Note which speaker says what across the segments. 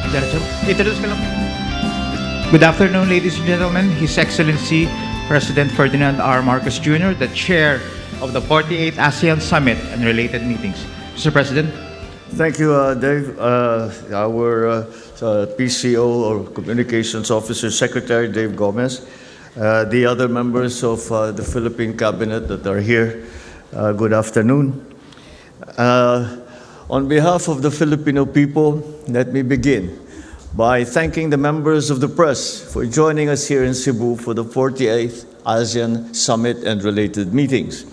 Speaker 1: Introduce ka lang. Good afternoon, ladies and gentlemen. His Excellency President Ferdinand R. Marcos Jr., the Chair of the 48th ASEAN Summit and related meetings. Mr. President.
Speaker 2: Thank you, Dave. Our PCO or Communications Officer Secretary Dave Gomez, the other members of the Philippine Cabinet that are here, good afternoon. On behalf of the Filipino people, let me begin by thanking the members of the press for joining us here in Cebu for the 48th ASEAN Summit and related meetings.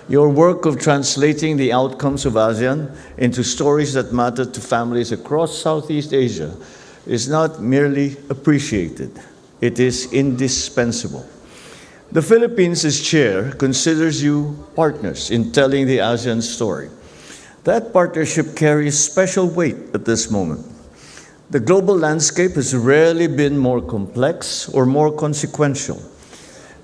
Speaker 2: Your work of translating the outcomes of ASEAN into stories that matter to families across Southeast Asia is not merely appreciated, it is indispensable. The Philippines, as chair, considers you partners in telling the ASEAN story. That partnership carries special weight at this moment. The global landscape has rarely been more complex or more consequential.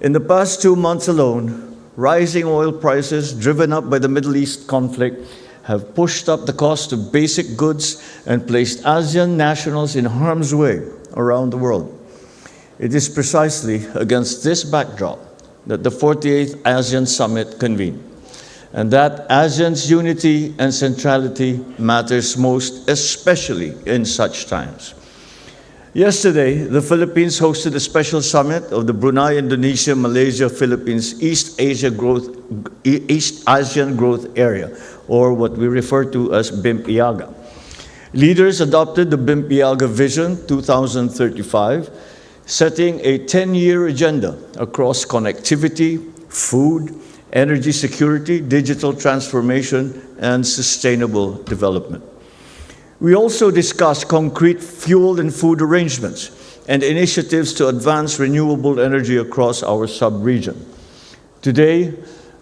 Speaker 2: In the past 2 months alone, rising oil prices driven up by the Middle East conflict have pushed up the cost of basic goods and placed ASEAN nationals in harm's way around the world. It is precisely against this backdrop that the 48th ASEAN Summit convened, and that ASEAN's unity and centrality matters most, especially in such times. Yesterday, the Philippines hosted a special summit of the Brunei, Indonesia, Malaysia, Philippines East Asian Growth Area, or what we refer to as BIMP-IAGA. Leaders adopted the BIMP-IAGA Vision 2035, setting a 10-year agenda across connectivity, food, energy security, digital transformation, and sustainable development. We also discussed concrete fuel and food arrangements and initiatives to advance renewable energy across our sub-region. Today,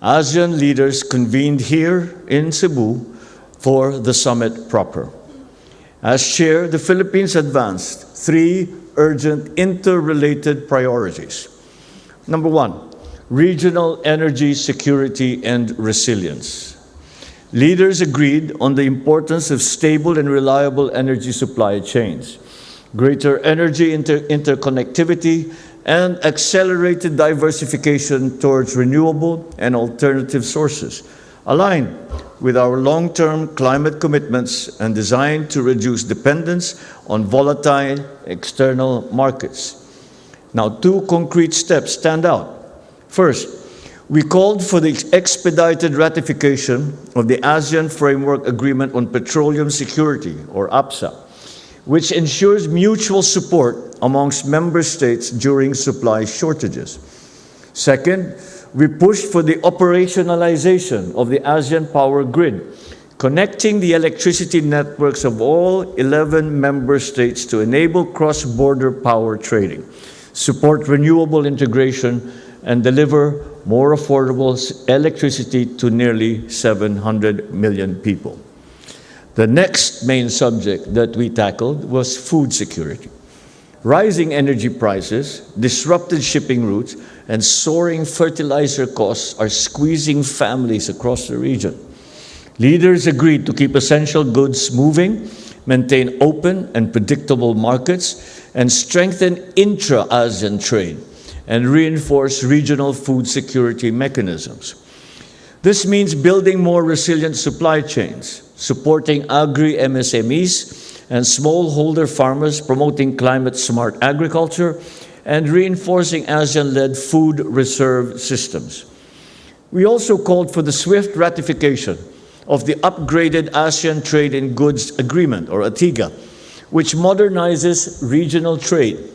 Speaker 2: ASEAN leaders convened here in Cebu for the summit proper. As chair, the Philippines advanced 3 urgent interrelated priorities. Number 1, regional energy security and resilience. Leaders agreed on the importance of stable and reliable energy supply chains, greater energy interconnectivity, and accelerated diversification towards renewable and alternative sources, aligned with our long-term climate commitments and designed to reduce dependence on volatile external markets. Now, 2 concrete steps stand out. First, we called for the expedited ratification of the ASEAN Framework Agreement on Petroleum Security, or APSA, which ensures mutual support amongst member states during supply shortages. Second, we pushed for the operationalization of the ASEAN power grid, connecting the electricity networks of all 11 member states to enable cross-border power trading, support renewable integration, and deliver more affordable electricity to nearly 700 million people. The next main subject that we tackled was food security. Rising energy prices, disrupted shipping routes, and soaring fertilizer costs are squeezing families across the region. Leaders agreed to keep essential goods moving, maintain open and predictable markets, and strengthen intra-ASEAN trade, and reinforce regional food security mechanisms. This means building more resilient supply chains, supporting agri-MSMEs and smallholder farmers, promoting climate-smart agriculture, and reinforcing ASEAN-led food reserve systems. We also called for the swift ratification of the upgraded ASEAN Trade in Goods Agreement, or ATIGA, which modernizes regional trade,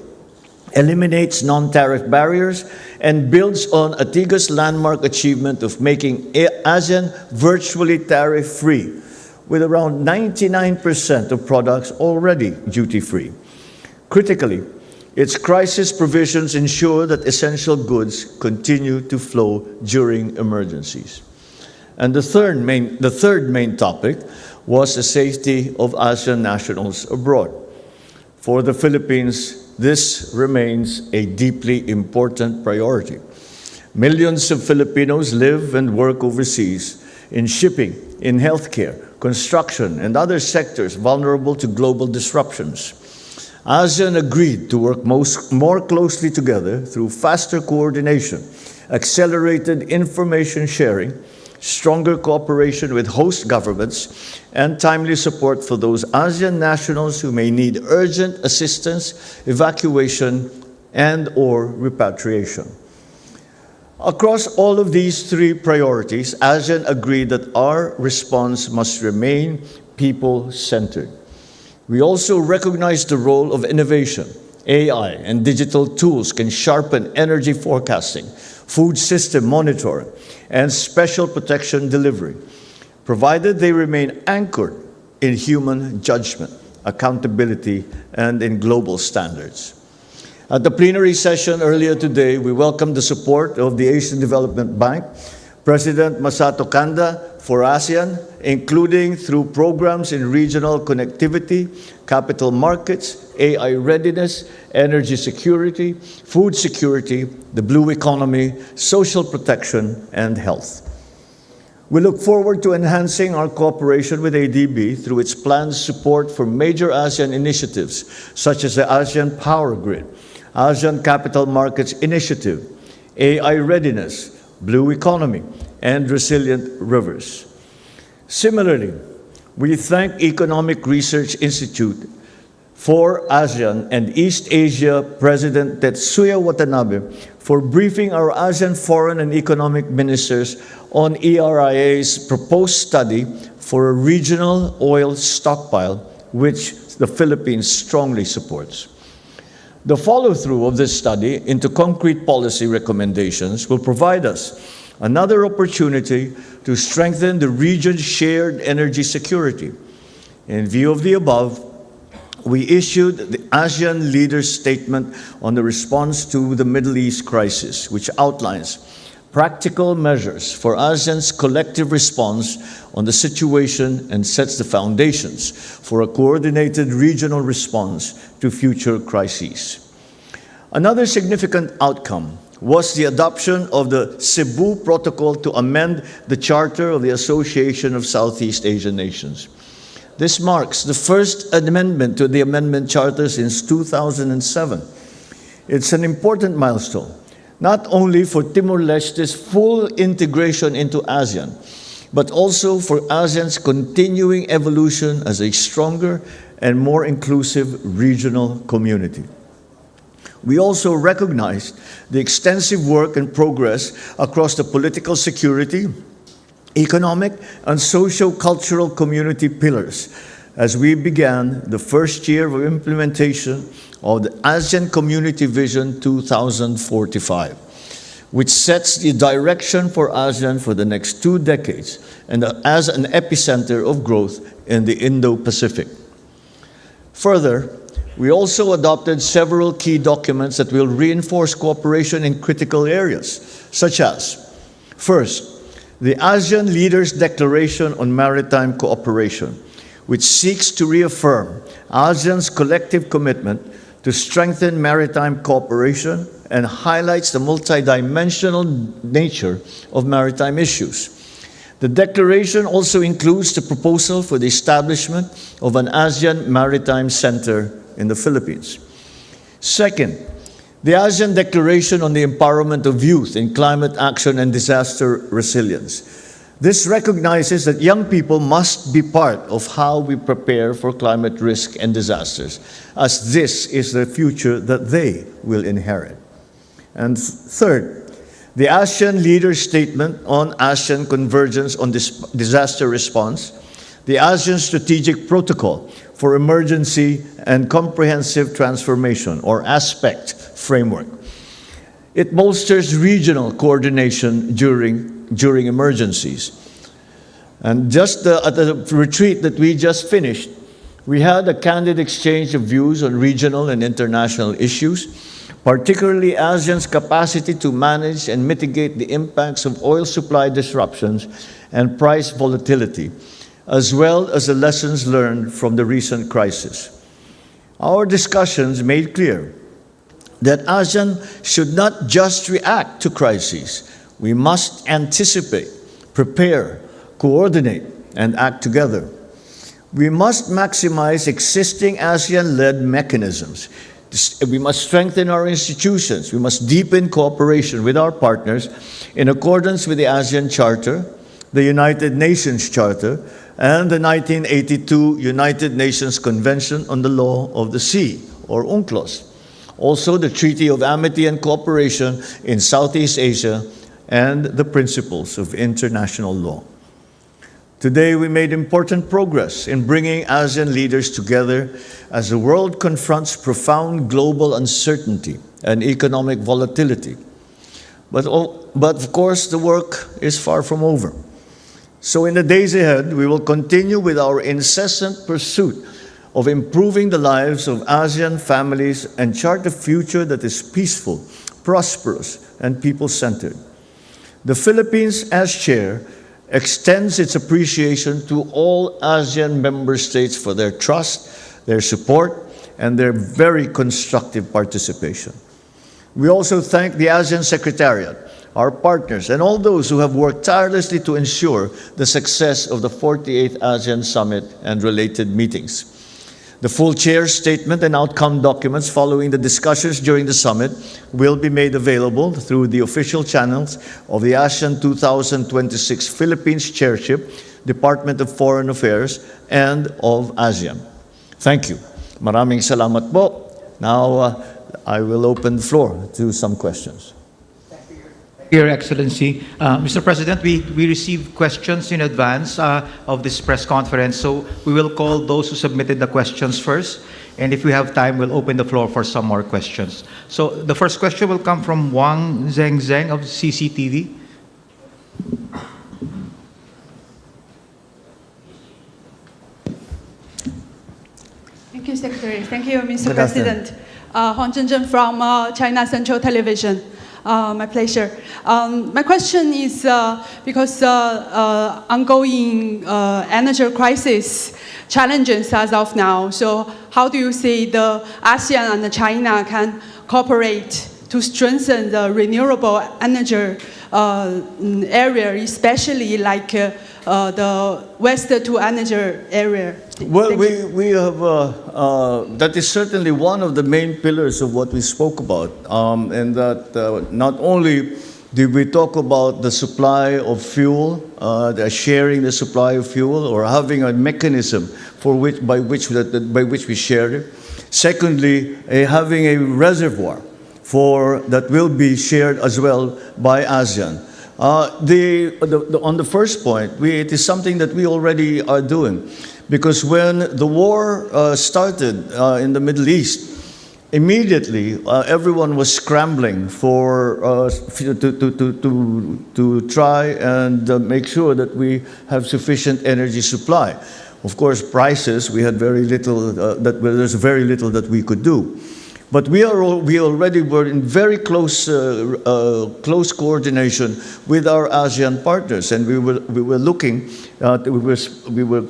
Speaker 2: eliminates non-tariff barriers, and builds on ATIGA's landmark achievement of making ASEAN virtually tariff-free, with around 99% of products already duty-free. Critically, its crisis provisions ensure that essential goods continue to flow during emergencies. And the third main topic was the safety of ASEAN nationals abroad. For the Philippines, this remains a deeply important priority. Millions of Filipinos live and work overseas in shipping, in healthcare, construction, and other sectors vulnerable to global disruptions. ASEAN agreed to work more closely together through faster coordination, accelerated information sharing, stronger cooperation with host governments, and timely support for those ASEAN nationals who may need urgent assistance, evacuation, and/or repatriation. Across all of these three priorities, ASEAN agreed that our response must remain people-centered. We also recognize the role of innovation. AI and digital tools can sharpen energy forecasting, food system monitoring, and special protection delivery, provided they remain anchored in human judgment, accountability, and in global standards. At the plenary session earlier today, we welcomed the support of the Asian Development Bank, President Masato Kanda, for ASEAN, including through programs in regional connectivity, capital markets, AI readiness, energy security, food security, the blue economy, social protection, and health. We look forward to enhancing our cooperation with ADB through its planned support for major ASEAN initiatives, such as the ASEAN Power Grid, ASEAN Capital Markets Initiative, AI readiness, blue economy, and resilient rivers. Similarly, we thank Economic Research Institute for ASEAN and East Asia President Tetsuya Watanabe for briefing our ASEAN foreign and economic ministers on ERIA's proposed study for a regional oil stockpile, which the Philippines strongly supports. The follow-through of this study into concrete policy recommendations will provide us another opportunity to strengthen the region's shared energy security. In view of the above, we issued the ASEAN Leaders Statement on the response to the Middle East crisis, which outlines practical measures for ASEAN's collective response on the situation and sets the foundations for a coordinated regional response to future crises. Another significant outcome was the adoption of the Cebu Protocol to amend the Charter of the Association of Southeast Asian Nations. This marks the first amendment to the Amendment Charter since 2007. It's an important milestone, not only for Timor-Leste's full integration into ASEAN, but also for ASEAN's continuing evolution as a stronger and more inclusive regional community. We also recognized the extensive work and progress across the political security, economic, and socio-cultural community pillars as we began the first year of implementation of the ASEAN Community Vision 2045, which sets the direction for ASEAN for the next 2 decades and as an epicenter of growth in the Indo-Pacific. Further, we also adopted several key documents that will reinforce cooperation in critical areas, such as, first, the ASEAN Leaders' Declaration on Maritime Cooperation, which seeks to reaffirm ASEAN's collective commitment to strengthen maritime cooperation and highlights the multidimensional nature of maritime issues. The declaration also includes the proposal for the establishment of an ASEAN Maritime Center in the Philippines. Second, the ASEAN Declaration on the Empowerment of Youth in Climate Action and Disaster Resilience. This recognizes that young people must be part of how we prepare for climate risk and disasters, as this is the future that they will inherit. And third, the ASEAN Leaders' Statement on ASEAN Convergence on Disaster Response, the ASEAN Strategic Protocol for Emergency and Comprehensive Transformation, or ASPECT framework. It bolsters regional coordination during emergencies. And just at the retreat that we just finished, we had a candid exchange of views on regional and international issues, particularly ASEAN's capacity to manage and mitigate the impacts of oil supply disruptions and price volatility, as well as the lessons learned from the recent crisis. Our discussions made clear that ASEAN should not just react to crises. We must anticipate, prepare, coordinate, and act together. We must maximize existing ASEAN-led mechanisms. We must strengthen our institutions. We must deepen cooperation with our partners in accordance with the ASEAN Charter, the United Nations Charter, and the 1982 United Nations Convention on the Law of the Sea, or UNCLOS. Also, the Treaty of Amity and Cooperation in Southeast Asia and the principles of international law. Today, we made important progress in bringing ASEAN leaders together as the world confronts profound global uncertainty and economic volatility. But of course, the work is far from over. So in the days ahead, we will continue with our incessant pursuit of improving the lives of ASEAN families and chart a future that is peaceful, prosperous, and people-centered. The Philippines, as chair, extends its appreciation to all ASEAN member states for their trust, their support, and their very constructive participation. We also thank the ASEAN Secretariat, our partners, and all those who have worked tirelessly to ensure the success of the 48th ASEAN Summit and related meetings. The full chair's statement and outcome documents following the discussions during the summit will be made available through the official channels of the ASEAN 2026 Philippines Chairship, Department of Foreign Affairs, and of ASEAN. Thank you. Maraming salamat po. Now, I will open the floor to some questions.
Speaker 1: Your Excellency. Mr. President, we received questions in advance of this press conference, so we will call those who submitted the questions first, and if we have time, we'll open the floor for some more questions. So the first question will come from Wang Zheng of CCTV.
Speaker 3: Thank you, Secretary. Thank you, Mr. President. Huang Zhenzhen from China Central Television. My pleasure. My question is because ongoing energy crisis challenges as of now. So how do you see the ASEAN and China can cooperate to strengthen the renewable energy area, especially like the West to energy area?
Speaker 2: Well, we have, that is certainly one of the main pillars of what we spoke about, and that not only did we talk about the supply of fuel, sharing the supply of fuel, or having a mechanism by which we share it. Secondly, having a reservoir that will be shared as well by ASEAN. On the first point, it is something that we already are doing, because when the war started in the Middle East, immediately everyone was scrambling to try and make sure that we have sufficient energy supply. Of course, prices, we had very little. There's very little that we could do. But we already were in very close coordination with our ASEAN partners, and we were looking, we were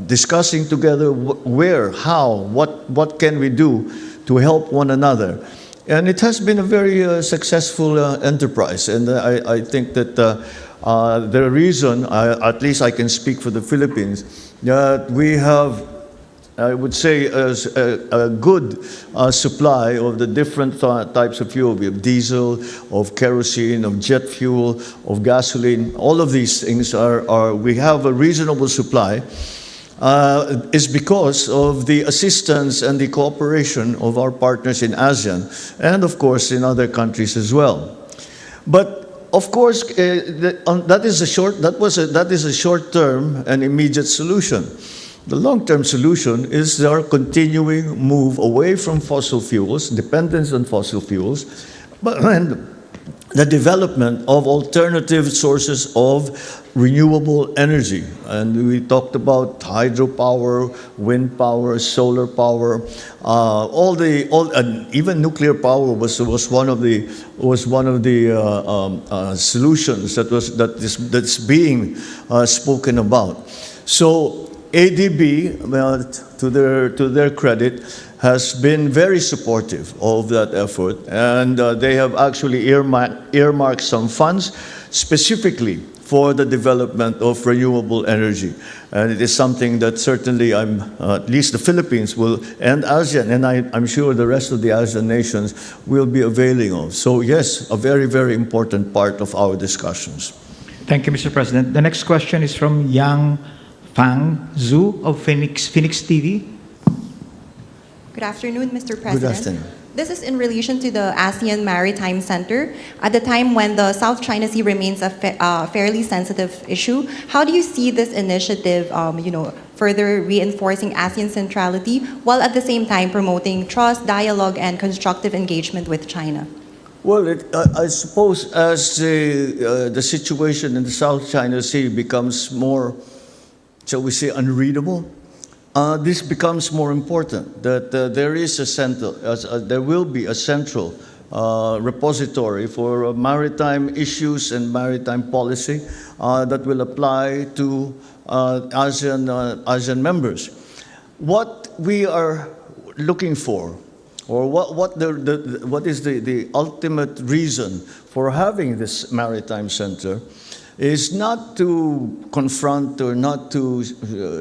Speaker 2: discussing together where, how, what can we do to help one another, and it has been a very successful enterprise. And I think that the reason, at least I can speak for the Philippines, that we have, I would say, a good supply of the different types of fuel. We have diesel, of kerosene, of jet fuel, of gasoline. All of these things we have a reasonable supply, is because of the assistance and the cooperation of our partners in ASEAN, and of course in other countries as well. But of course, that is a short-term and immediate solution. The long-term solution is our continuing move away from fossil fuels, dependence on fossil fuels, and the development of alternative sources of renewable energy. And we talked about hydropower, wind power, solar power, and even nuclear power was one of the solutions that's being spoken about. So ADB, to their credit, has been very supportive of that effort, and they have actually earmarked some funds specifically for the development of renewable energy. And it is something that certainly at least the Philippines will, and ASEAN, and I'm sure the rest of the ASEAN nations will be availing of. So yes, a very, very important part of our discussions.
Speaker 1: Thank you, Mr. President. The next question is from Yang Fang Zhu of Phoenix TV.
Speaker 4: Good afternoon, Mr. President.
Speaker 2: Good afternoon.
Speaker 4: This is in relation to the ASEAN Maritime Center. At the time when the South China Sea remains a fairly sensitive issue, how do you see this initiative, further reinforcing ASEAN centrality while at the same time promoting trust, dialogue, and constructive engagement with China?
Speaker 2: Well, I suppose as the situation in the South China Sea becomes more, shall we say, unreadable, this becomes more important, that there will be a central repository for maritime issues and maritime policy that will apply to ASEAN members. What we are looking for, or what is the ultimate reason for having this maritime center, is not to confront or not to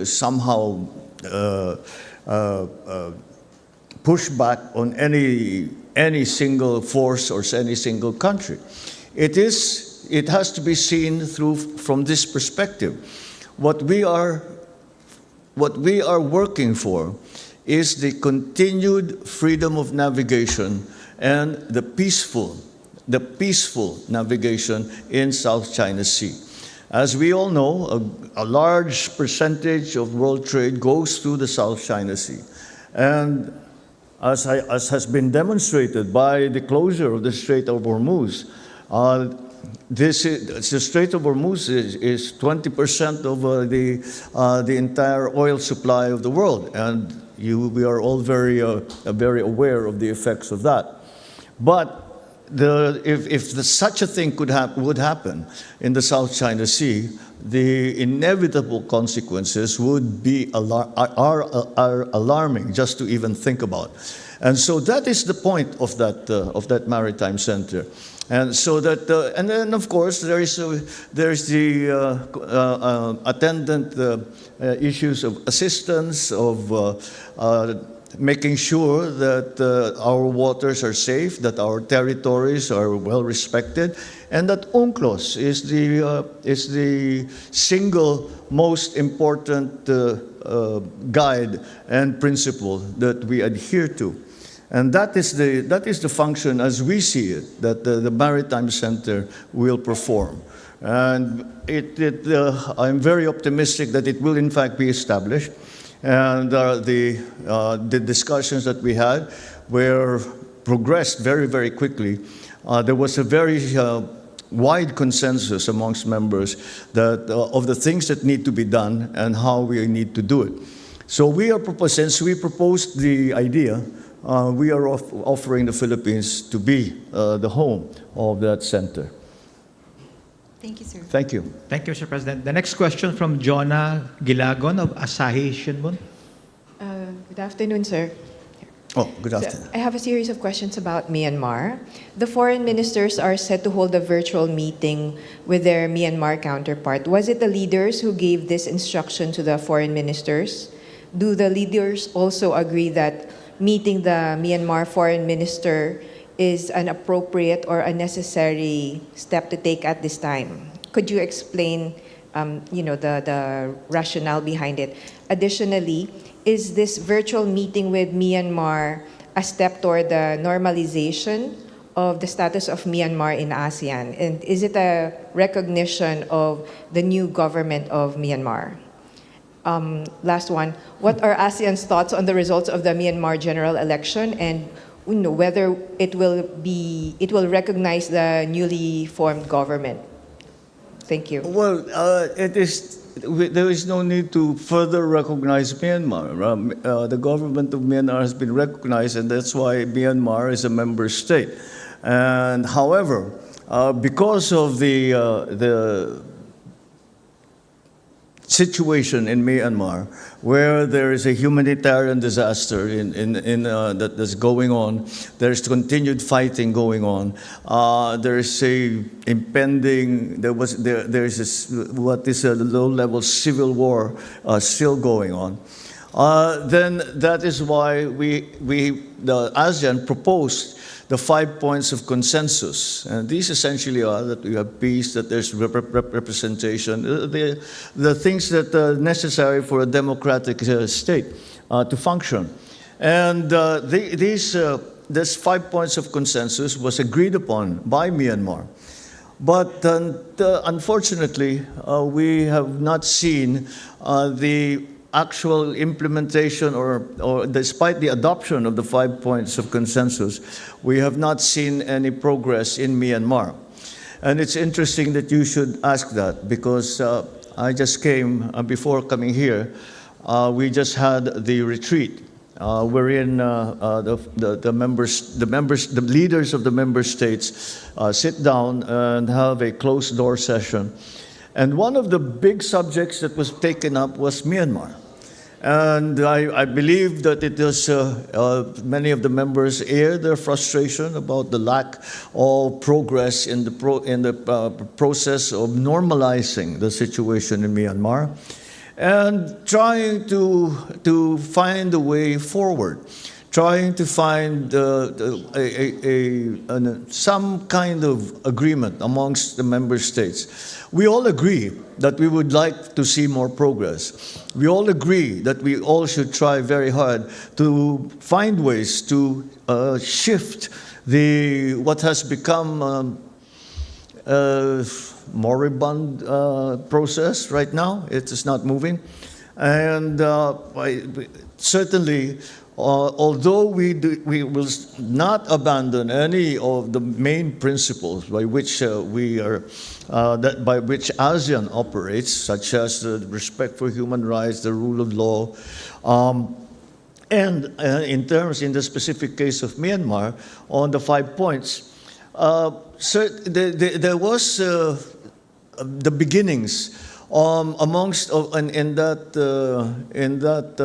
Speaker 2: somehow push back on any single force or any single country. It has to be seen from this perspective. What we are working for is the continued freedom of navigation and the peaceful navigation in South China Sea. As we all know, a large percentage of world trade goes through the South China Sea. And as has been demonstrated by the closure of the Strait of Hormuz, the Strait of Hormuz is 20% of the entire oil supply of the world. And we are all very aware of the effects of that. But if such a thing would happen in the South China Sea, the inevitable consequences would be alarming just to even think about. And so that is the point of that maritime center. And so that, and then of course there is the attendant issues of assistance, of making sure that our waters are safe, that our territories are well respected, and that UNCLOS is the single most important guide and principle that we adhere to. And that is the function, as we see it, that the Maritime Center will perform. And I'm very optimistic that it will in fact be established. And the discussions that we had were progressed very, very quickly. There was a very wide consensus amongst members that of the things that need to be done and how we need to do it. So since we proposed the idea, we are offering the Philippines to be the home of that center.
Speaker 4: Thank you, sir.
Speaker 2: Thank you.
Speaker 1: Thank you, Mr. President. The next question from Jonah Gilagon of Asahi Shimbun.
Speaker 5: Good afternoon, sir.
Speaker 2: Oh, good afternoon.
Speaker 5: So, I have a series of questions about Myanmar. The foreign ministers are set to hold a virtual meeting with their Myanmar counterpart. Was it the leaders who gave this instruction to the foreign ministers? Do the leaders also agree that meeting the Myanmar foreign minister is an appropriate or a necessary step to take at this time? Could you explain, the rationale behind it? Additionally, is this virtual meeting with Myanmar a step toward the normalization of the status of Myanmar in ASEAN? And is it a recognition of the new government of Myanmar? Last one, what are ASEAN's thoughts on the results of the Myanmar general election, and whether it will recognize the newly formed government? Thank you.
Speaker 2: Well, there is no need to further recognize Myanmar. The government of Myanmar has been recognized, and that's why Myanmar is a member state. And however, because of the situation in Myanmar where there is a humanitarian disaster that is going on. There's continued fighting going on. There is a impending. There is what is a low-level civil war still going on. Then that is why the ASEAN proposed the 5 points of consensus. And these essentially are that we have peace, that there's representation, the things that are necessary for a democratic state to function. And this 5 points of consensus was agreed upon by Myanmar. But unfortunately, we have not seen the actual implementation or despite the adoption of the 5 points of consensus, we have not seen any progress in Myanmar. And it's interesting that you should ask that because I just came, before coming here, we just had the retreat wherein the leaders of the member states sit down and have a closed door session. And one of the big subjects that was taken up was Myanmar. And I believe that it is many of the members aired their frustration about the lack of progress in the process of normalizing the situation in Myanmar and trying to find a way forward, trying to find some kind of agreement amongst the member states. We all agree that we would like to see more progress. We all agree that we all should try very hard to find ways to shift what has become moribund process right now. It is not moving. And certainly, although we will not abandon any of the main principles by which by which ASEAN operates, such as the respect for human rights, the rule of law, and in the specific case of Myanmar, on the 5 points, there was the beginnings amongst in that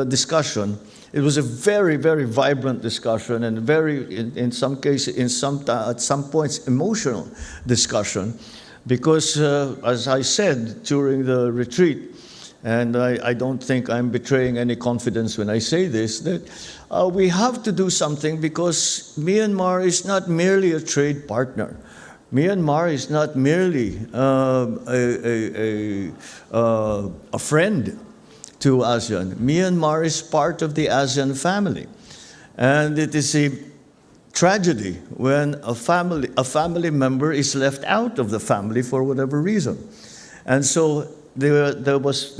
Speaker 2: discussion. It was a very, very vibrant discussion and in some cases, at some points, emotional discussion, because as I said during the retreat, and I don't think I'm betraying any confidence when I say this, that we have to do something because Myanmar is not merely a trade partner. Myanmar is not merely a friend to ASEAN. Myanmar is part of the ASEAN family. And it is a tragedy when a family member is left out of the family for whatever reason. And so there was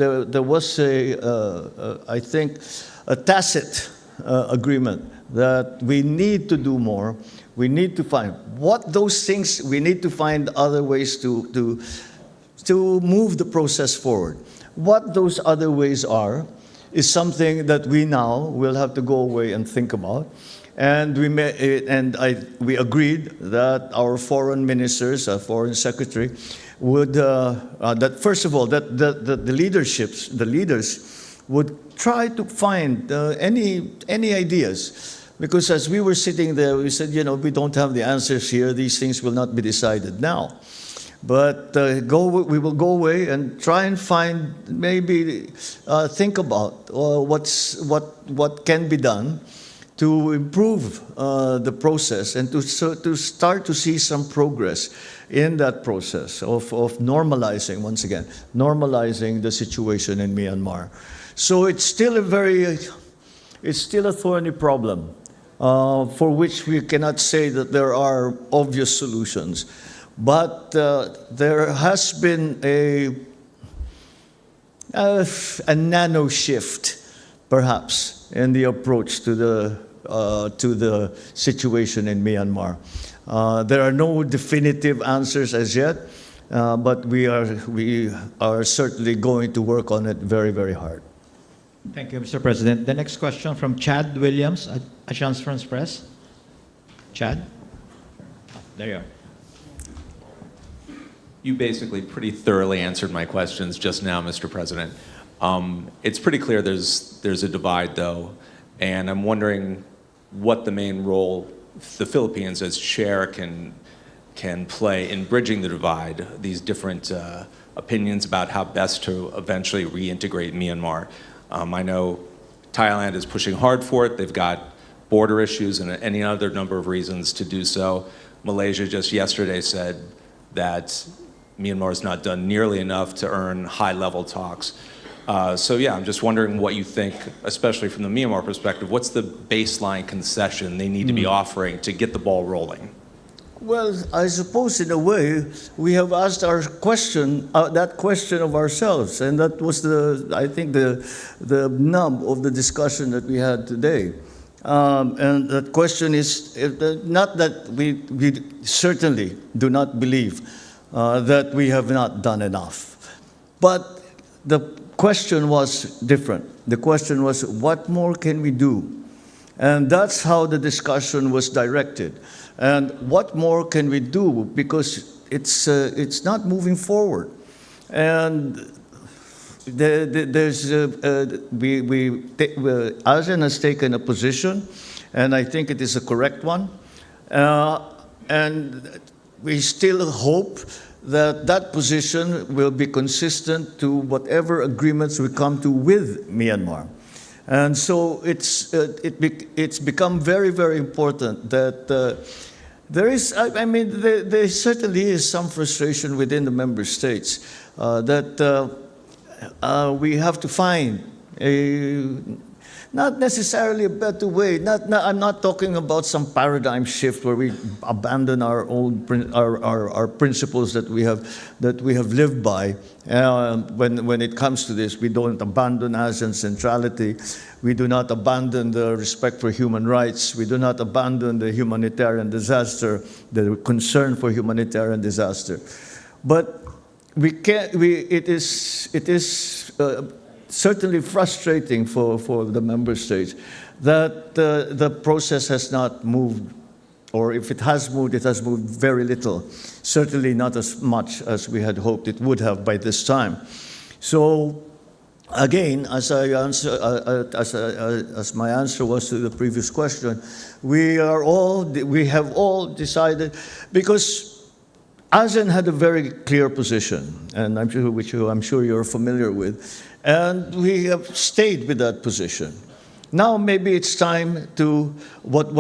Speaker 2: I think, a tacit agreement that we need to do more. We need to find what those things, we need to find other ways to move the process forward. What those other ways are is something that we now will have to go away and think about. And we agreed that our foreign ministers, our foreign secretary, would that first of all that the leaders would try to find any ideas. Because as we were sitting there, we said, we don't have the answers here. These things will not be decided now. But we will go away and try and find, maybe think about what can be done to improve the process and to start to see some progress in that process of normalizing, once again, normalizing the situation in Myanmar. So it's still a thorny problem for which we cannot say that there are obvious solutions. But there has been a nano shift, perhaps, in the approach to the situation in Myanmar. There are no definitive answers as yet, but we are certainly going to work on it very, very hard.
Speaker 1: Thank you, Mr. President. The next question from Chad Williams, Agence France Presse. Chad? There you are.
Speaker 6: You basically pretty thoroughly answered my questions just now, Mr. President. It's pretty clear there's a divide, though, and I'm wondering what the main role the Philippines as chair can play in bridging the divide, these different opinions about how best to eventually reintegrate Myanmar. I know Thailand is pushing hard for it. They've got border issues and any other number of reasons to do so. Malaysia just yesterday said that Myanmar has not done nearly enough to earn high-level talks. So yeah, I'm just wondering what you think, especially from the Myanmar perspective, what's the baseline concession they need to be offering to get the ball rolling?
Speaker 2: Well, I suppose in a way we have asked our question, that question of ourselves, and that was I think the nub of the discussion that we had today. And that question is not that we certainly do not believe that we have not done enough, but the question was different. The question was, what more can we do? And that's how the discussion was directed. And what more can we do? Because it's not moving forward. And ASEAN has taken a position, and I think it is a correct one. And we still hope that that position will be consistent to whatever agreements we come to with Myanmar. And so it's become very, very important that there certainly is some frustration within the member states that we have to find not necessarily a better way. I'm not talking about some paradigm shift where we abandon our old our principles that we have lived by. When it comes to this, we don't abandon ASEAN centrality. We do not abandon the respect for human rights. We do not abandon the humanitarian disaster, the concern for humanitarian disaster. But we can't. It is certainly frustrating for the member states that the process has not moved, or if it has moved very little, certainly not as much as we had hoped it would have by this time. So again, as my answer was to the previous question, we have all decided, because ASEAN had a very clear position, and I'm sure you're familiar with, and we have stayed with that position. Now maybe it's time to what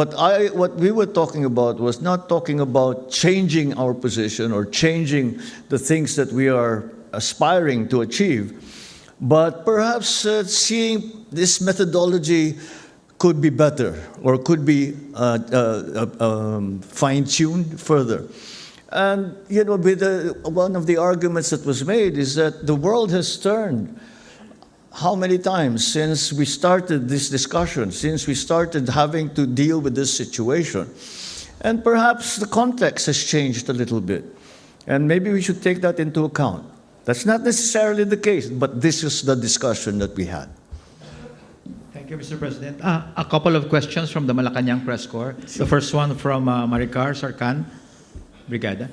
Speaker 2: we were talking about was not talking about changing our position or changing the things that we are aspiring to achieve, but perhaps seeing this methodology could be better or could be fine-tuned further. And one of the arguments that was made is that the world has turned. How many times since we started this discussion, since we started having to deal with this situation? And perhaps the context has changed a little bit. And maybe we should take that into account. That's not necessarily the case, but this is the discussion that we had.
Speaker 1: Thank you, Mr. President. A couple of questions from the Malacanang Press Corps. The first one from Maricar Sarkan, Brigada.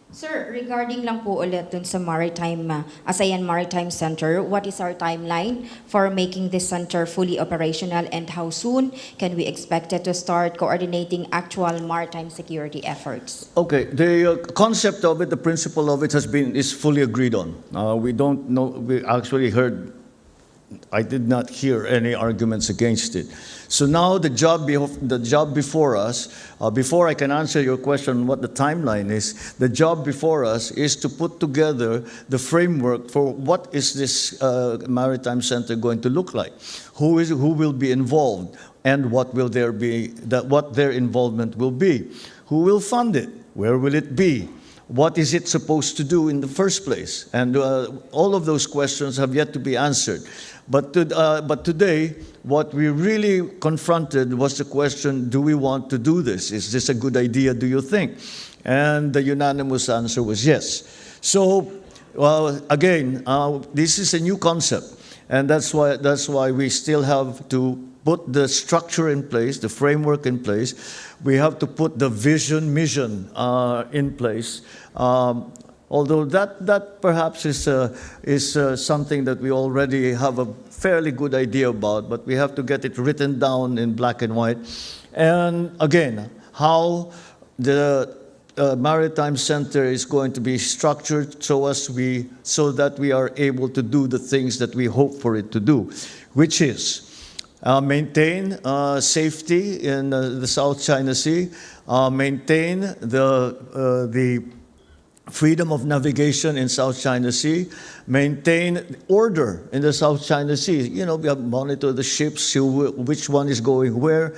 Speaker 7: Sir, regarding lang po ulit dun sa ASEAN Maritime Center, what is our timeline for making this center fully operational, and how soon can we expect it to start coordinating actual maritime security efforts?
Speaker 2: Okay, the concept of it, the principle of it is fully agreed on. We don't know, we actually I did not hear any arguments against it. So now the job before us, before I can answer your question what the timeline is, the job before us is to put together the framework for what is this maritime center going to look like, who will be involved, and what their involvement will be, who will fund it, where will it be, what is it supposed to do in the first place, and all of those questions have yet to be answered. But today, what we really confronted was the question, do we want to do this? Is this a good idea, do you think? And the unanimous answer was yes. So, again, this is a new concept, and that's why we still have to put the structure in place, the framework in place. We have to put the mission in place. Although that perhaps is something that we already have a fairly good idea about, but we have to get it written down in black and white. And again, how the Maritime Center is going to be structured so that we are able to do the things that we hope for it to do, which is maintain safety in the South China Sea, maintain the freedom of navigation in South China Sea, maintain order in the South China Sea. You know, we have monitor the ships, see which one is going where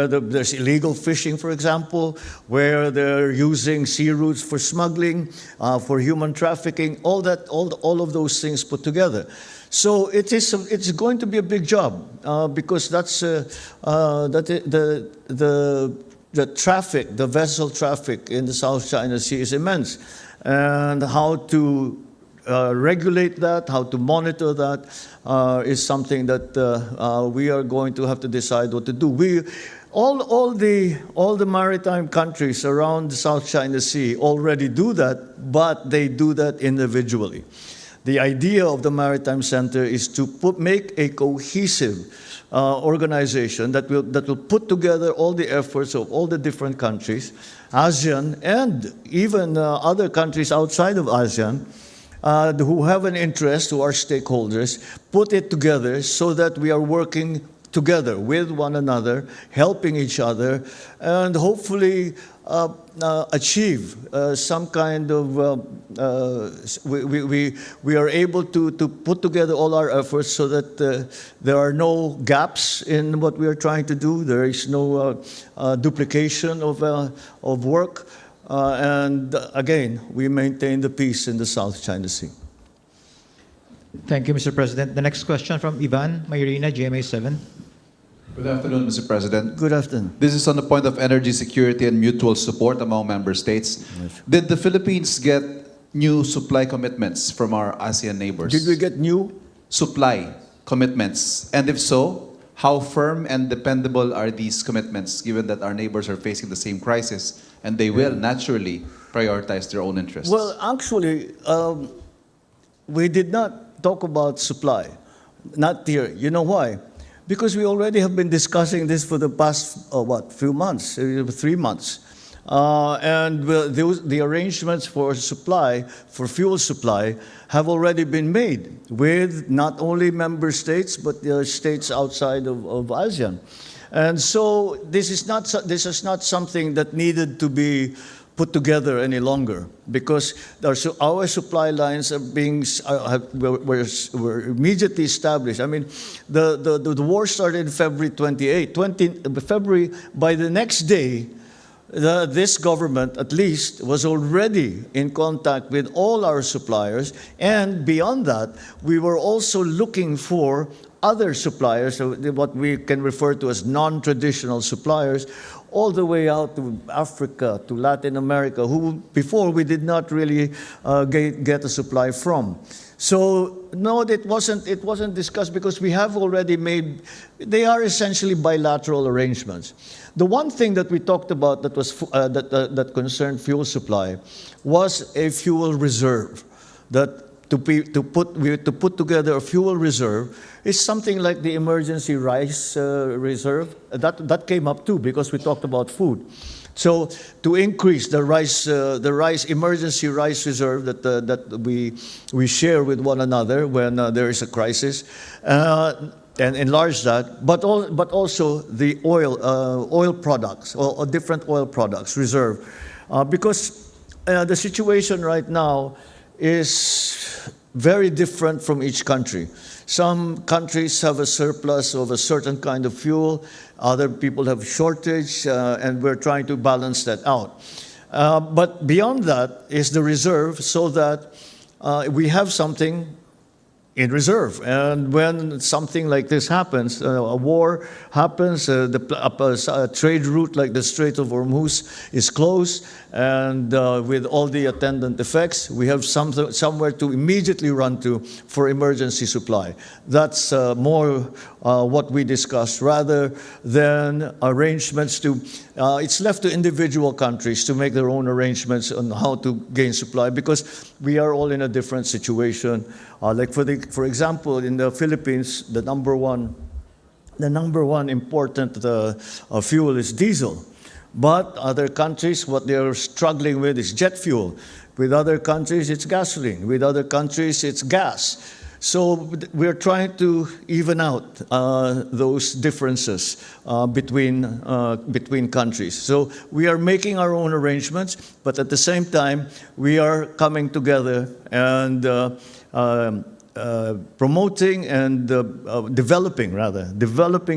Speaker 2: there's illegal fishing, for example, where they're using sea routes for smuggling, for human trafficking, all of those things put together. So it's going to be a big job because that's the traffic, the vessel traffic in the South China Sea is immense. And how to regulate that, how to monitor that is something that we are going to have to decide what to do. All the maritime countries around the South China Sea already do that, but they do that individually. The idea of the Maritime Center is to make a cohesive organization that will put together all the efforts of all the different countries, ASEAN, and even other countries outside of ASEAN who have an interest, who are stakeholders, put it together so that we are working together with one another, helping each other, and hopefully achieve some kind of, we are able to put together all our efforts so that there are no gaps in what we are trying to do, there is no duplication of work, and again, we maintain the peace in the South China Sea.
Speaker 1: Thank you, Mr. President. The next question from Ivan Mayrina, GMA 7.
Speaker 8: Good afternoon, Mr. President.
Speaker 2: Good afternoon.
Speaker 8: This is on the point of energy security and mutual support among member states.
Speaker 2: Yes.
Speaker 8: Did the Philippines get new supply commitments from our ASEAN neighbors?
Speaker 2: Did we get new?
Speaker 8: Supply commitments? And if so, how firm and dependable are these commitments, given that our neighbors are facing the same crisis and they will naturally prioritize their own interests?
Speaker 2: Well, actually, we did not talk about supply. Not here. You know why? Because we already have been discussing this for the past, few months, 3 months. And the arrangements for supply, for fuel supply, have already been made with not only member states, but the states outside of ASEAN. And so this is not something that needed to be put together any longer, because our supply lines were immediately established. I mean, the war started February 28. February, by the next day, this government, at least, was already in contact with all our suppliers, and beyond that, we were also looking for other suppliers, so what we can refer to as non-traditional suppliers, all the way out to Africa, to Latin America, who before we did not really get a supply from. So no, it wasn't discussed because we have already made. They are essentially bilateral arrangements. The one thing that we talked about that was that concerned fuel supply was a fuel reserve. That to put together a fuel reserve is something like the emergency rice reserve. That came up too because we talked about food. So to increase the rice emergency rice reserve that we share with one another when there is a crisis, and enlarge that, but also the oil products or different oil products reserve, because the situation right now is very different from each country. Some countries have a surplus of a certain kind of fuel. Other people have shortage, and we're trying to balance that out. But beyond that is the reserve, so that we have something in reserve. And when something like this happens, a war happens, a trade route like the Strait of Hormuz is closed, and with all the attendant effects, we have somewhere to immediately run to for emergency supply. That's more what we discussed, rather than arrangements to, it's left to individual countries to make their own arrangements on how to gain supply, because we are all in a different situation. Like for example, in the Philippines, the number one important fuel is diesel. But other countries, what they're struggling with is jet fuel. With other countries, it's gasoline. With other countries, it's gas. So we're trying to even out those differences between countries. So we are making our own arrangements, but at the same time, we are coming together and promoting and developing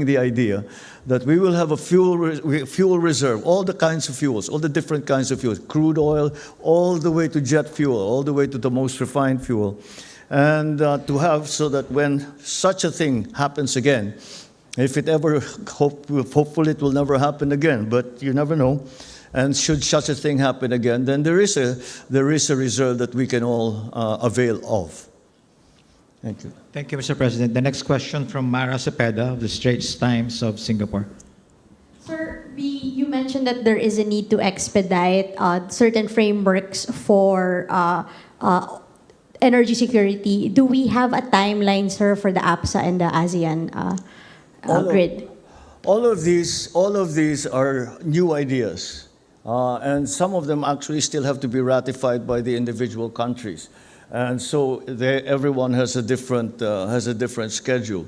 Speaker 2: the idea that we will have a fuel reserve, all the kinds of fuels, all the different kinds of fuels, crude oil, all the way to jet fuel, all the way to the most refined fuel. And to have, so that when such a thing happens again, if it ever, hopefully it will never happen again, but you never know. And should such a thing happen again, then there is a reserve that we can all avail of. Thank you.
Speaker 1: Thank you, Mr. President. The next question from Mara Cepeda of the Straits Times of Singapore.
Speaker 9: Sir, you mentioned that there is a need to expedite certain frameworks for energy security. Do we have a timeline, sir, for the APSA and the ASEAN grid?
Speaker 2: All of these are new ideas, and some of them actually still have to be ratified by the individual countries. And so everyone has a different schedule,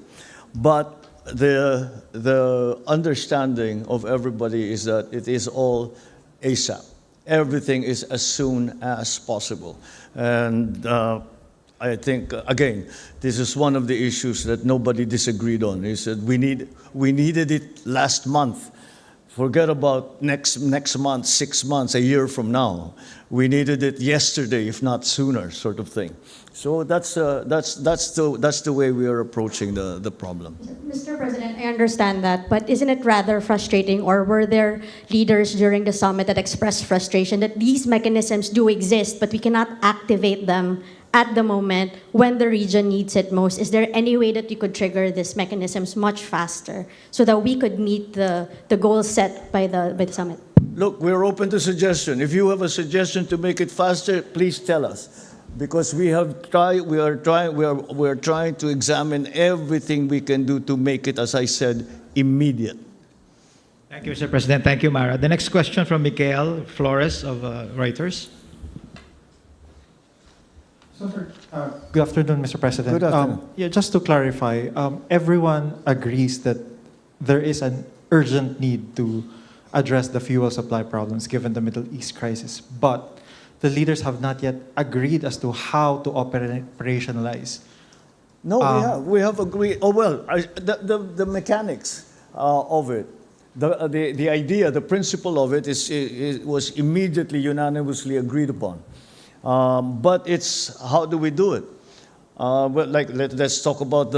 Speaker 2: but the understanding of everybody is that it is all ASAP. Everything is as soon as possible, and I think again this is one of the issues that nobody disagreed on. Is that we needed it last month. Forget about next month, 6 months, a year from now. We needed it yesterday, if not sooner, sort of thing. So that's the way we are approaching the problem.
Speaker 9: Mr. President, I understand that, but isn't it rather frustrating, or were there leaders during the summit that expressed frustration that these mechanisms do exist, but we cannot activate them at the moment when the region needs it most? Is there any way that you could trigger these mechanisms much faster so that we could meet the goals set by the summit?
Speaker 2: Look, we're open to suggestion. If you have a suggestion to make it faster, please tell us, because we are trying to examine everything we can do to make it, as I said, immediate.
Speaker 1: Thank you, Mr. President. Thank you, Mara. The next question from Mikael Flores of Reuters.
Speaker 10: So, sir, good afternoon, Mr. President.
Speaker 2: Good afternoon.
Speaker 10: Yeah, just to clarify, everyone agrees that there is an urgent need to address the fuel supply problems given the Middle East crisis, but the leaders have not yet agreed as to how to operationalize.
Speaker 2: No, we have agreed. Oh well, the mechanics of it, the idea, the principle of it was immediately unanimously agreed upon. But it's how do we do it? But let's talk about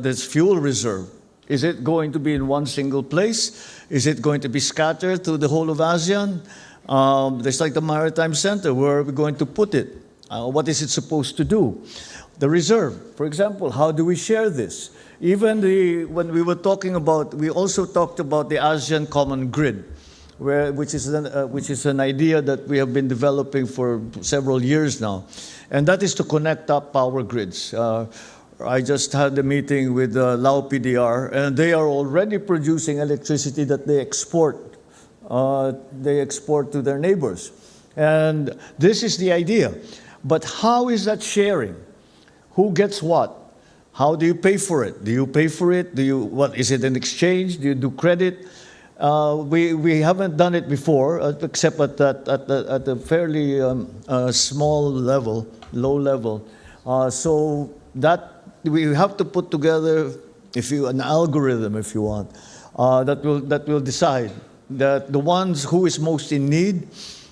Speaker 2: this fuel reserve. Is it going to be in one single place? Is it going to be scattered to the whole of ASEAN? There's like the Maritime Center. Where are we going to put it? What is it supposed to do? The reserve, for example, how do we share this? Even when we were talking about, we also talked about the ASEAN Common Grid, which is an idea that we have been developing for several years now, and that is to connect up power grids. I just had a meeting with Lao PDR, and they are already producing electricity that they export. They export to their neighbors, and this is the idea. But how is that sharing? Who gets what? How do you pay for it? Do you pay for it? What is it, an exchange? Do you do credit? We haven't done it before, except at a fairly small level, low level. So that we have to put together, an algorithm, if you want, that will decide that the ones who is most in need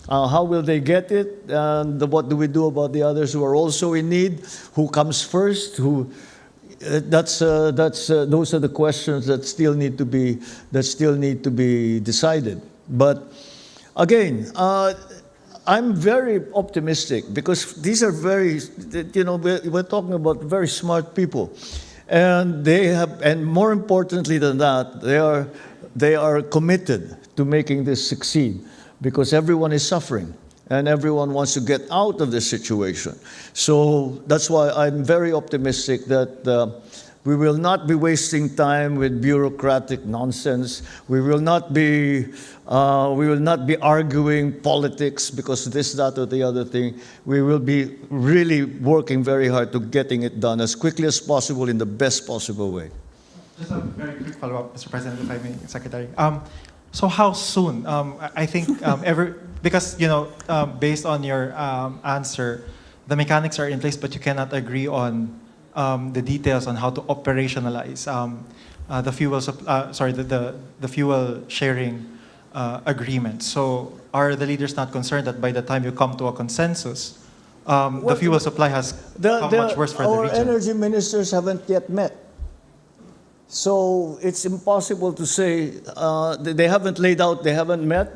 Speaker 2: How will they get it? And what do we do about the others who are also in need? Who comes first? Those are the questions that still need to be decided. But again, I'm very optimistic because these are we're talking about very smart people, and and more importantly than that, they are committed to making this succeed because everyone is suffering and everyone wants to get out of this situation. So that's why I'm very optimistic that we will not be wasting time with bureaucratic nonsense. We will not be arguing politics because this, that, or the other thing. We will be really working very hard to getting it done as quickly as possible in the best possible way.
Speaker 10: Just a very quick follow-up, Mr. President, if I may, Secretary. So how soon? I think because based on your answer, the mechanics are in place, but you cannot agree on the details on how to operationalize the fuel sharing agreement. So are the leaders not concerned that by the time you come to a consensus, the fuel supply has become much worse for the region?
Speaker 2: Our energy ministers haven't yet met. So it's impossible to say they haven't met,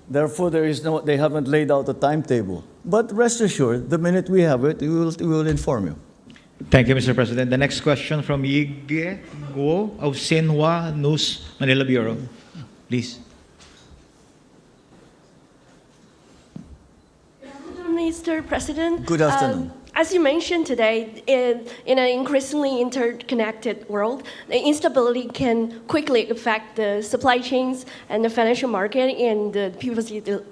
Speaker 2: therefore they haven't laid out a timetable. But rest assured, the minute we have it, we will inform you.
Speaker 1: Thank you, Mr. President. The next question from Yige Guo of Xinhua News Manila Bureau. Please.
Speaker 11: Mr. President.
Speaker 2: Good afternoon.
Speaker 11: As you mentioned today, in an increasingly interconnected world, the instability can quickly affect the supply chains and the financial market and the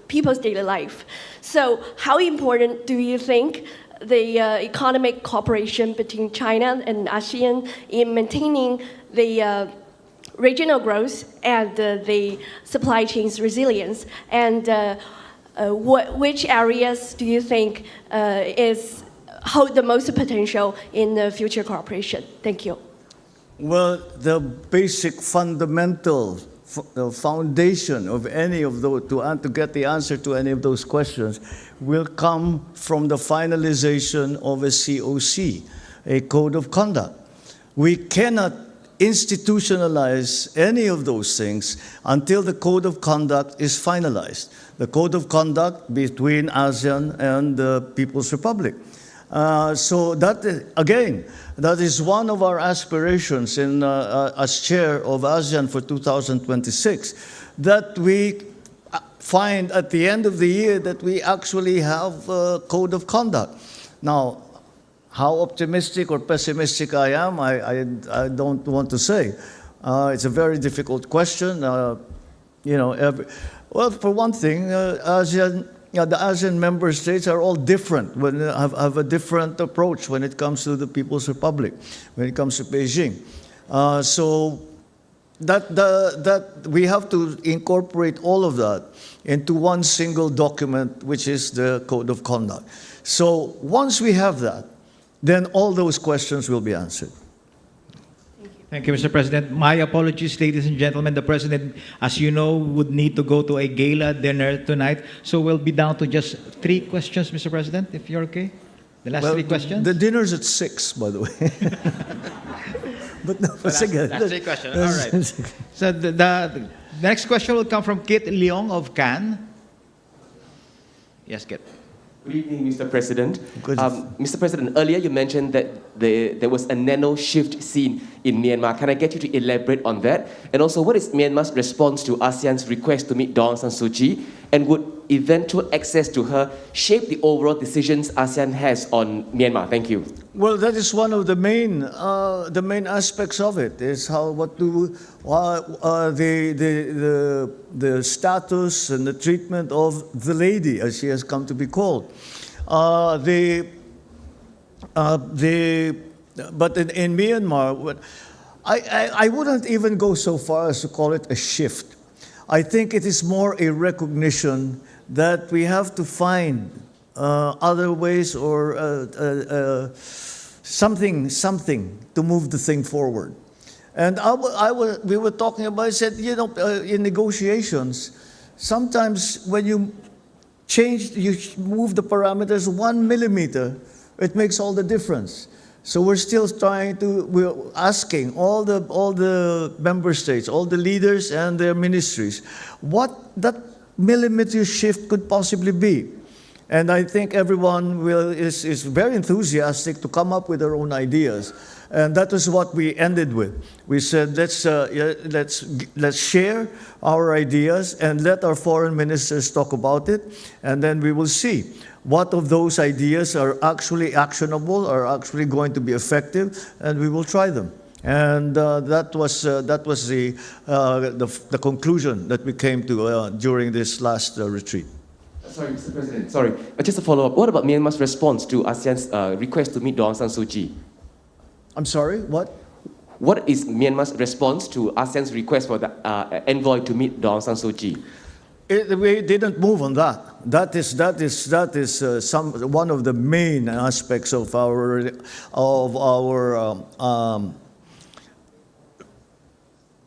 Speaker 11: people's daily life. So how important do you think the economic cooperation between China and ASEAN in maintaining the regional growth and the supply chain's resilience? And which areas do you think hold the most potential in the future cooperation? Thank you.
Speaker 2: Well, the basic fundamental foundation of any of those, to get the answer to any of those questions, will come from the finalization of a COC, a code of conduct. We cannot institutionalize any of those things until the code of conduct is finalized. The code of conduct between ASEAN and the People's Republic. So that, again, that is one of our aspirations as chair of ASEAN for 2026, that we find at the end of the year that we actually have a code of conduct. Now, how optimistic or pessimistic I am, I don't want to say. It's a very difficult question. Well, for one thing, the ASEAN member states are all different, have a different approach when it comes to the People's Republic, when it comes to Beijing. So that we have to incorporate all of that into one single document, which is the Code of Conduct. So once we have that, then all those questions will be answered.
Speaker 1: Thank you, Mr. President. My apologies, ladies and gentlemen. The President, as you know, would need to go to a gala dinner tonight. So we'll be down to just 3 questions, Mr. President, if you're okay. The last 3 questions.
Speaker 2: The dinner's at 6, by the way. But no,
Speaker 1: Last 3 questions. All right. So the next question will come from Kit Leong of Cannes. Yes, Kit.
Speaker 12: Good evening, Mr. President.
Speaker 2: Good.
Speaker 12: Mr. President, earlier you mentioned that there was a nano shift seen in Myanmar. Can I get you to elaborate on that? And also, what is Myanmar's response to ASEAN's request to meet Daw Aung San Suu Kyi? And would eventual access to her shape the overall decisions ASEAN has on Myanmar? Thank you.
Speaker 2: Well, that is one of the main aspects of it. Is the status and the treatment of the lady, as she has come to be called. But in Myanmar, I wouldn't even go so far as to call it a shift. I think it is more a recognition that we have to find other ways or something to move the thing forward. And we were talking about, I said, in negotiations, sometimes when you you move the parameters 1 millimeter, it makes all the difference. So we're still we're asking all the member states, all the leaders and their ministries, what that millimeter shift could possibly be. And I think everyone is very enthusiastic to come up with their own ideas. And that is what we ended with. We said, let's share our ideas and let our foreign ministers talk about it, and then we will see what of those ideas are actually actionable, are actually going to be effective, and we will try them. And that was the conclusion that we came to during this last retreat.
Speaker 12: Sorry, Mr. President. Sorry, just a follow-up. What about Myanmar's response to ASEAN's request to meet Daw Aung San Suu Kyi?
Speaker 2: I'm sorry, what?
Speaker 12: What is Myanmar's response to ASEAN's request for the envoy to meet Daw Aung San Suu Kyi?
Speaker 2: We didn't move on that. That is one of the main aspects of our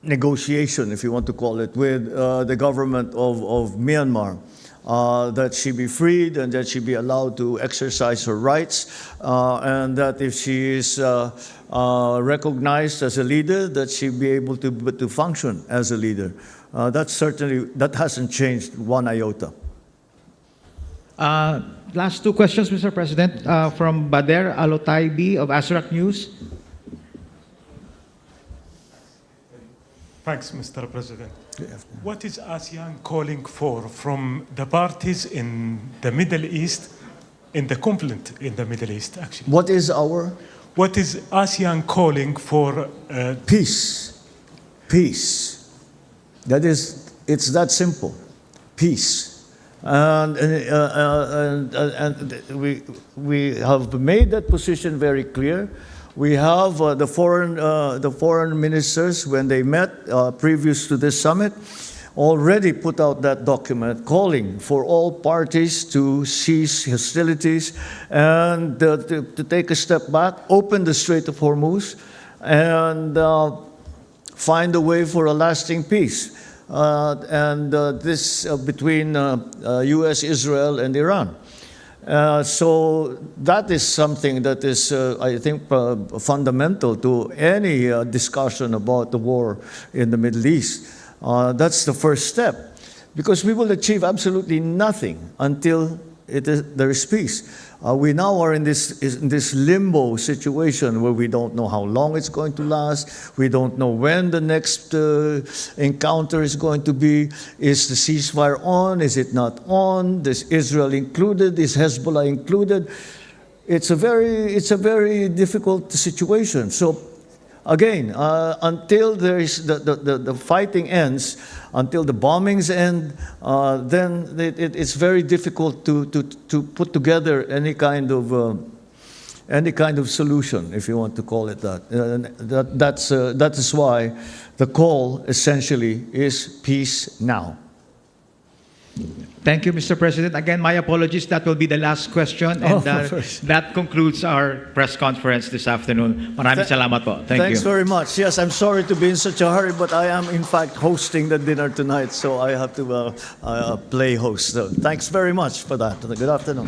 Speaker 2: negotiation, if you want to call it, with the government of Myanmar. That she be freed and that she be allowed to exercise her rights, and that if she is recognized as a leader, that she be able to function as a leader. That hasn't changed one iota.
Speaker 1: Last two questions, Mr. President, from Bader Alotaibi of Asrak News.
Speaker 13: Thanks, Mr. President. What is ASEAN calling for from the parties in the Middle East, in the conflict in the Middle East, actually?
Speaker 2: What is
Speaker 13: ASEAN calling for?
Speaker 2: Peace. Peace. It's that simple. Peace. And we have made that position very clear. We have the foreign ministers, when they met previous to this summit, already put out that document calling for all parties to cease hostilities and to take a step back, open the Strait of Hormuz, and find a way for a lasting peace. This between U.S., Israel, and Iran. So that is something that is, I think, fundamental to any discussion about the war in the Middle East. That's the first step, because we will achieve absolutely nothing until there is peace. We now are in this limbo situation where we don't know how long it's going to last. We don't know when the next encounter is going to be. Is the ceasefire on? Is it not on? Is Israel included? Is Hezbollah included? It's a very difficult situation. So again, until there is the fighting ends, until the bombings end, then it's very difficult to put together any kind of solution, if you want to call it that. That is why the call essentially is peace now.
Speaker 1: Thank you, Mr. President. Again, my apologies. That will be the last question. And that concludes our press conference this afternoon. Maraming salamat po.
Speaker 2: Thanks very much. Yes, I'm sorry to be in such a hurry, but I am, in fact, hosting the dinner tonight, so I have to play host. So thanks very much for that. Good afternoon.